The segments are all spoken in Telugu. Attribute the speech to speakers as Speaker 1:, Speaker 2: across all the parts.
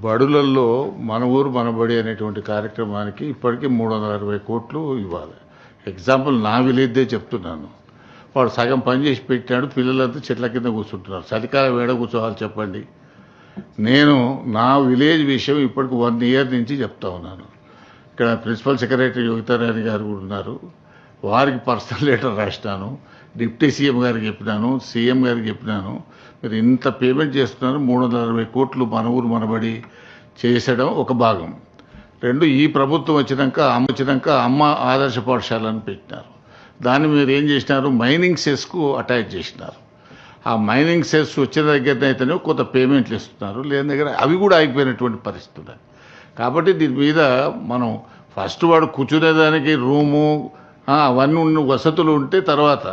Speaker 1: బడులల్లో మన ఊరు మనబడి అనేటువంటి కార్యక్రమానికి ఇప్పటికీ 360 కోట్లు ఇవ్వాలి. ఎగ్జాంపుల్ నా విలేజ్దే చెప్తున్నాను. వాడు సగం పని చేసి పెట్టాడు, పిల్లలంతా చెట్ల కింద కూర్చుంటున్నారు. చలికాలం ఏడ కూర్చోవాలి చెప్పండి. నేను నా విలేజ్ విషయం ఇప్పటికి 1 ఇయర్ నుంచి చెప్తా ఉన్నాను. ఇక్కడ ప్రిన్సిపల్ సెక్రటరీ యోగితారాణి గారు కూడా ఉన్నారు. వారికి పర్సనల్ లెటర్ రాసినాను, డిప్యూటీ సీఎం గారికి చెప్పినాను, సీఎం గారికి చెప్పినాను. మీరు ఇంత పేమెంట్ చేస్తున్నారు, 360 కోట్లు మన ఊరు మనబడి చేసడం ఒక భాగం. 2, ఈ ప్రభుత్వం వచ్చినాక అమ్మ ఆదర్శ పాఠశాలను పెట్టినారు. దాన్ని మీరు ఏం చేసినారు, మైనింగ్ సెస్కు అటాచ్ చేసినారు. ఆ మైనింగ్ సెస్ వచ్చిన దగ్గర అయితేనే కొంత పేమెంట్లు ఇస్తున్నారు, లేని దగ్గర అవి కూడా ఆగిపోయినటువంటి పరిస్థితి. కాబట్టి దీని మీద మనం ఫస్ట్ వాడు కూర్చునేదానికి రూము అవన్నీ వసతులు ఉంటే తర్వాత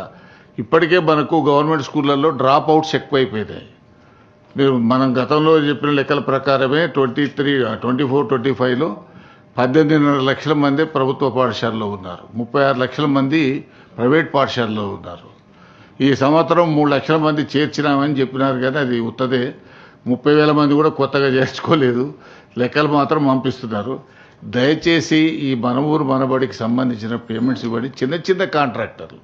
Speaker 1: ఇప్పటికే మనకు గవర్నమెంట్ స్కూళ్ళల్లో డ్రాప్ అవుట్స్ ఎక్కువైపోయినాయి. మీరు మనం గతంలో చెప్పిన లెక్కల ప్రకారమే 24-25లో 18.5 లక్షల మంది ప్రభుత్వ పాఠశాలలో ఉన్నారు, 36 లక్షల మంది ప్రైవేట్ పాఠశాలలో ఉన్నారు. ఈ సంవత్సరం 3 లక్షల మంది చేర్చినామని చెప్పినారు, కానీ అది ఉత్తదే. 30,000 మంది కూడా కొత్తగా చేర్చుకోలేదు, లెక్కలు మాత్రం పంపిస్తున్నారు. దయచేసి ఈ మన ఊరు మనబడికి సంబంధించిన పేమెంట్స్ ఇవ్వండి. చిన్న చిన్న కాంట్రాక్టర్లు,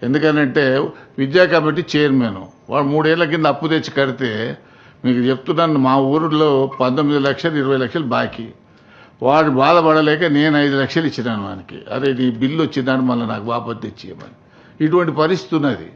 Speaker 1: ఎందుకనంటే విద్యా కమిటీ చైర్మన్ వాడు 3 ఏళ్ల కింద అప్పు తెచ్చి కడితే, మీకు చెప్తున్నాను, మా ఊరిలో 19 లక్షలు 20 లక్షలు బాకీ. వాడు బాధపడలేక నేను 5 లక్షలు ఇచ్చినాను వానికి. అరే నీ బిల్లు వచ్చిందని మళ్ళీ నాకు వాపసు తెచ్చేయమని. ఇటువంటి పరిస్థితి ఉన్నది.